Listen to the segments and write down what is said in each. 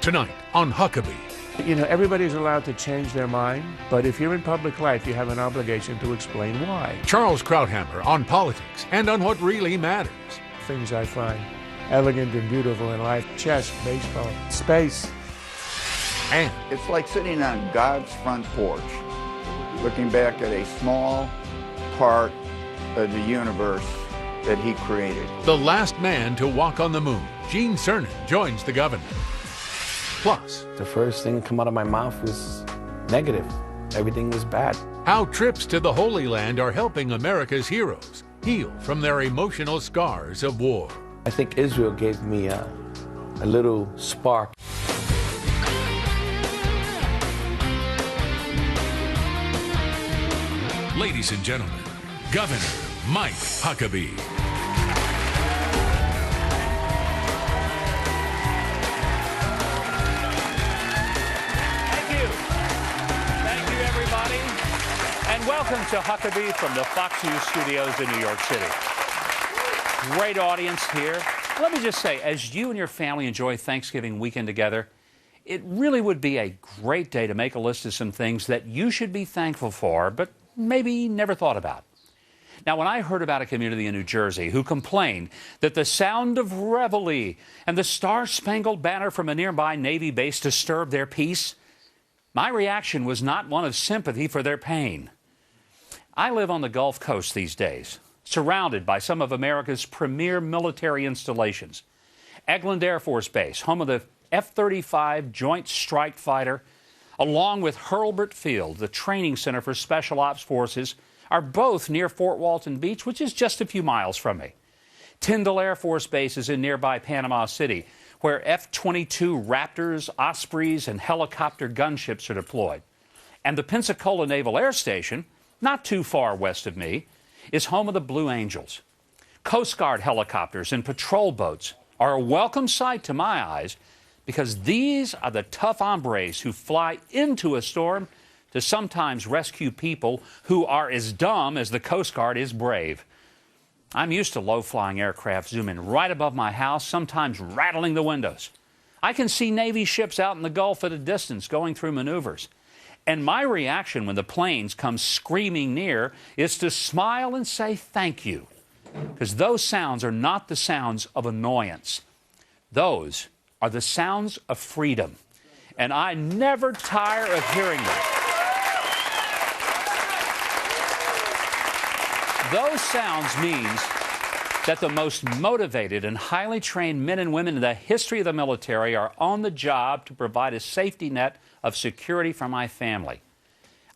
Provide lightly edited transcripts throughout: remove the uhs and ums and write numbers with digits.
Tonight on Huckabee. You know, everybody's allowed to change their mind, but if you're in public life, you have an obligation to explain why. Charles Krauthammer on politics and on what really matters. Things I find elegant and beautiful in life: chess, baseball, space. And it's like sitting on God's front porch, looking back at a small part of the universe that he created. the last man to walk on the moon, Gene Cernan, joins the governor. Plus, The first thing to come out of my mouth was negative. Everything was bad. how trips to the Holy Land are helping America's heroes heal from their emotional scars of war. I think Israel gave me a little spark. Ladies and gentlemen, Governor Mike Huckabee. Thank you. Thank you, everybody. And welcome to Huckabee from the Fox News studios in New York City. Great audience here. Let me just say, as you and your family enjoy Thanksgiving weekend together, it really would be a great day to make a list of some things that you should be thankful for, but maybe never thought about. Now, when I heard about a community in New Jersey who complained that the sound of reveille and the Star-Spangled Banner from a nearby Navy base disturbed their peace, my reaction was not one of sympathy for their pain. I live on the Gulf Coast these days, surrounded by some of America's premier military installations. Eglin Air Force Base, home of the F-35 Joint Strike Fighter, along with Hurlburt Field, the training center for Special Ops Forces, are both near Fort Walton Beach, which is just a few miles from me. Tyndall Air Force Base is in nearby Panama City, where F-22 Raptors, Ospreys, and helicopter gunships are deployed. And the Pensacola Naval Air Station, not too far west of me, is home of the Blue Angels. Coast Guard helicopters and patrol boats are a welcome sight to my eyes, because these are the tough hombres who fly into a storm to sometimes rescue people who are as dumb as the Coast Guard is brave. I'm used to low-flying aircraft zooming right above my house, sometimes rattling the windows. I can see Navy ships out in the Gulf at a distance going through maneuvers. And my reaction when the planes come screaming near is to smile and say thank you, because those sounds are not the sounds of annoyance. Those are the sounds of freedom, and I never tire of hearing them. Those sounds means that the most motivated and highly trained men and women in the history of the military are on the job to provide a safety net of security for my family.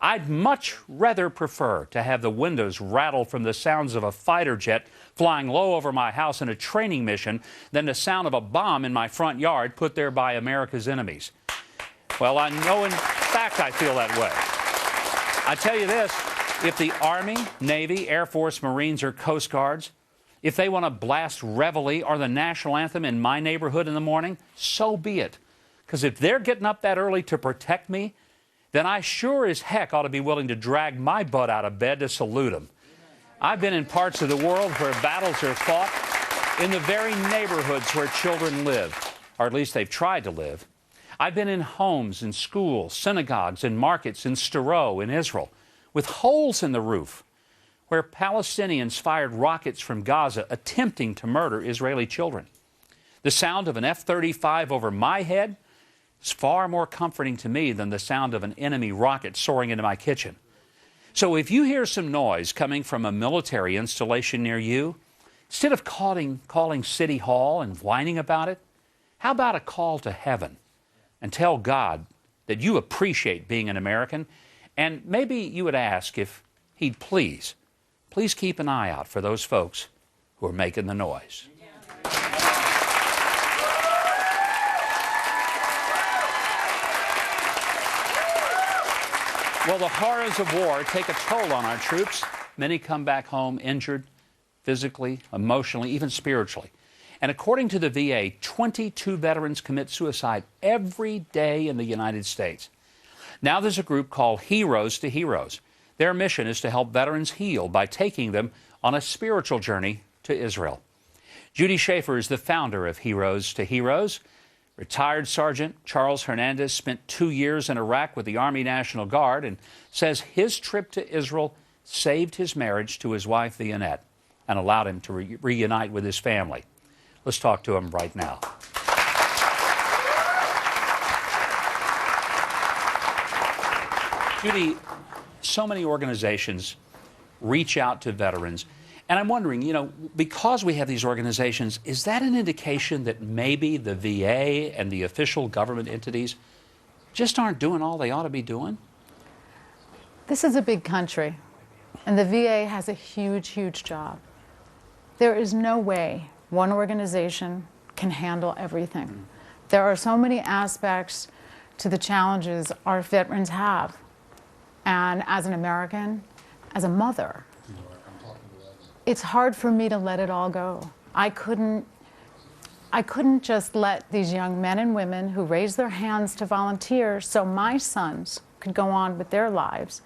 I'd much rather prefer to have the windows rattle from the sounds of a fighter jet flying low over my house in a training mission than the sound of a bomb in my front yard put there by America's enemies. Well, I know in fact I feel that way. I tell you this, if the Army, Navy, Air Force, Marines, or Coast Guards, if they want to blast reveille or the national anthem in my neighborhood in the morning, so be it. Because if they're getting up that early to protect me, then I sure as heck ought to be willing to drag my butt out of bed to salute them. I've been in parts of the world where battles are fought in the very neighborhoods where children live, or at least they've tried to live. I've been in homes and schools, synagogues and markets in Sderot in Israel with holes in the roof where Palestinians fired rockets from Gaza attempting to murder Israeli children. The sound of an F-35 over my head is far more comforting to me than the sound of an enemy rocket soaring into my kitchen. So if you hear some noise coming from a military installation near you, instead of calling City Hall and whining about it, how about a call to heaven and tell God that you appreciate being an American, and maybe you would ask if he'd please keep an eye out for those folks who are making the noise. Well, the horrors of war take a toll on our troops. Many come back home injured, physically, emotionally, even spiritually. And according to the VA, 22 veterans commit suicide every day in the United States. Now there's a group called Heroes to Heroes. Their mission is to help veterans heal by taking them on a spiritual journey to Israel. Judy Schaefer is the founder of Heroes to Heroes. Retired Sergeant Charles Hernandez spent 2 years in Iraq with the Army National Guard and says his trip to Israel saved his marriage to his wife, Vionette, and allowed him to reunite with his family. Let's talk to him right now. Judy, so many organizations reach out to veterans. And I'm wondering, you know, because we have these organizations, is that an indication that maybe the VA and the official government entities just aren't doing all they ought to be doing? This is a big country, and the VA has a huge, huge job. There is no way one organization can handle everything. There are so many aspects to the challenges our veterans have. And as an American, as a mother, it's hard for me to let it all go. I couldn't just let these young men and women who raised their hands to volunteer so my sons could go on with their lives.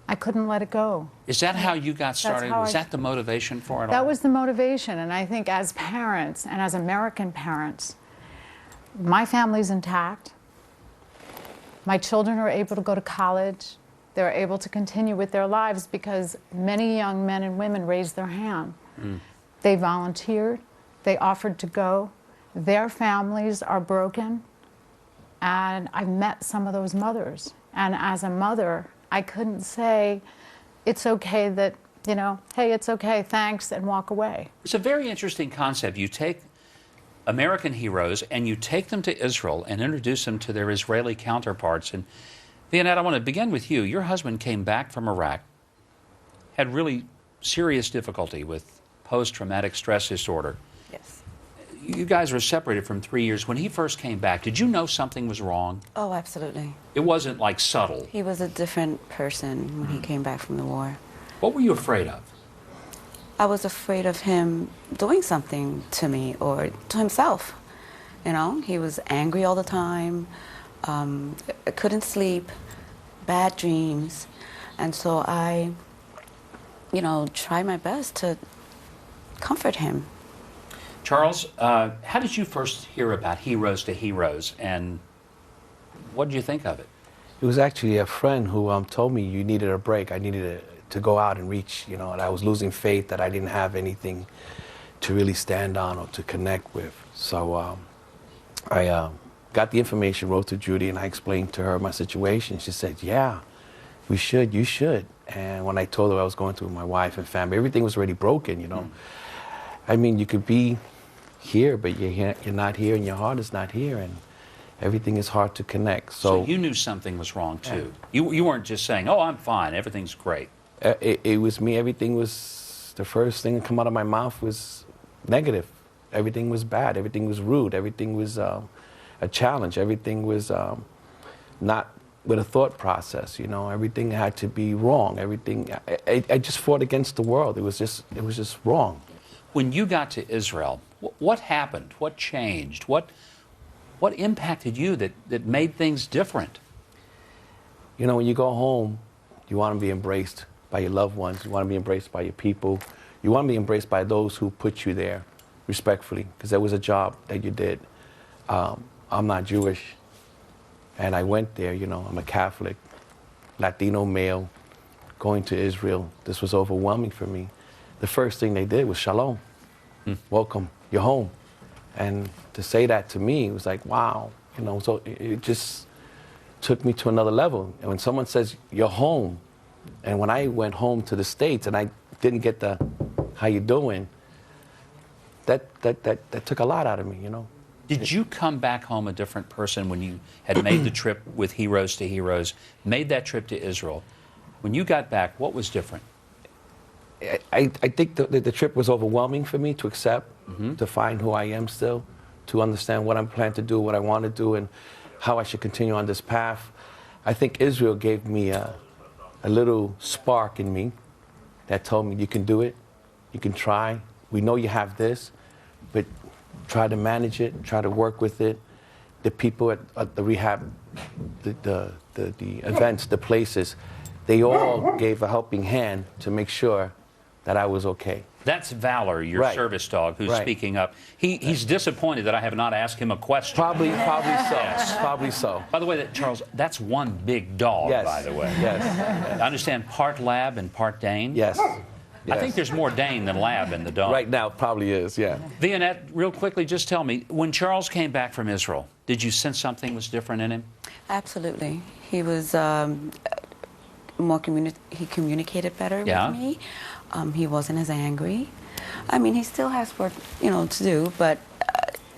I couldn't let it go. Is that how you got started? Was that the motivation for it all? That was the motivation, and I think as parents and as American parents, my family's intact. My children are able to go to college. They're able to continue with their lives because many young men and women raised their hand. They volunteered. They offered to go. Their families are broken. And I've met some of those mothers. And as a mother, I couldn't say, it's okay that, you know, hey, it's okay, thanks, and walk away. It's a very interesting concept. You take American heroes and you take them to Israel and introduce them to their Israeli counterparts. And Vionette, I want to begin with you. Your husband came back from Iraq, had really serious difficulty with post-traumatic stress disorder. Yes. You guys were separated from 3 years. When he first came back, did you know something was wrong? Oh, absolutely. It wasn't like subtle. He was a different person when he came back from the war. What were you afraid of? I was afraid of him doing something to me or to himself. You know, he was angry all the time, couldn't sleep, bad dreams. And so I, you know, tried my best to comfort him. Charles, how did you first hear about Heroes to Heroes, and what did you think of it? It was actually a friend who told me you needed a break. I needed to go out and reach, you know, and I was losing faith that I didn't have anything to really stand on or to connect with. So I got the information, wrote to Judy, and I explained to her my situation. She said, yeah, we should, you should. And when I told her I was going through my wife and family, everything was already broken, you know. I mean, you could be here, but you're not here, and your heart is not here, and everything is hard to connect. So you knew something was wrong, too. You weren't just saying, oh, I'm fine, everything's great. It was me. Everything was, the first thing that came out of my mouth was negative. Everything was bad. Everything was rude. Everything was a challenge. Everything was not with a thought process, you know. Everything had to be wrong. Everything, I just fought against the world. It was just wrong. When you got to Israel, what happened? What changed? What impacted you that made things different? You know, when you go home, you want to be embraced by your loved ones. You want to be embraced by your people. You want to be embraced by those who put you there, respectfully, because there was a job that you did. I'm not Jewish, and I went there, you know, I'm a Catholic, Latino male, going to Israel. This was overwhelming for me. The first thing they did was shalom, welcome, you're home. And to say that to me, it was like, wow, you know, so it just took me to another level. And when someone says, you're home, and when I went home to the States and I didn't get the, how you doing, that took a lot out of me, you know. Did you come back home a different person when you had made the trip with Heroes to Heroes, made that trip to Israel? When you got back, what was different? I think the trip was overwhelming for me to accept, to find who I am still, to understand what I'm planning to do, what I want to do, and how I should continue on this path. I think Israel gave me a little spark in me that told me you can do it, you can try. We know you have this, but try to manage it, try to work with it. The people at the rehab, the events, the places, they all gave a helping hand to make sure that I was okay. That's Valor, your Right. service dog, who's Right. speaking up. He's disappointed that I have not asked him a question. Probably so. Yes. Probably so. By the way, Charles, that's one big dog, Yes. by the way. Yes. I understand part Lab and part Dane? Yes. I think there's more Dane than Lab in the dog. Right now, probably is, yeah. Vianette, real quickly, just tell me, when Charles came back from Israel, did you sense something was different in him? Absolutely. He was he communicated better Yeah. with me. He wasn't as angry. I mean, he still has work, you know, to do, but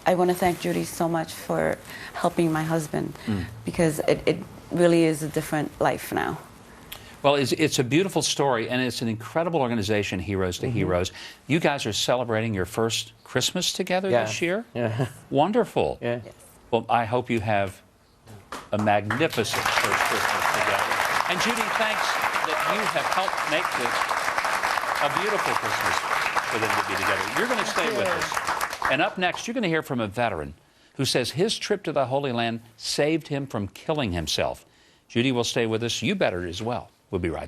I want to thank Judy so much for helping my husband because it really is a different life now. Well, it's a beautiful story, and it's an incredible organization, Heroes to Heroes. You guys are celebrating your first Christmas together Yeah. this year? Yeah. Wonderful. Yeah. Well, I hope you have a magnificent first Christmas together. And Judy, thanks that you have helped make this a beautiful Christmas for them to be together. You're going to stay with us. And up next, you're going to hear from a veteran who says his trip to the Holy Land saved him from killing himself. Judy will stay with us. You better as well. We'll be right back.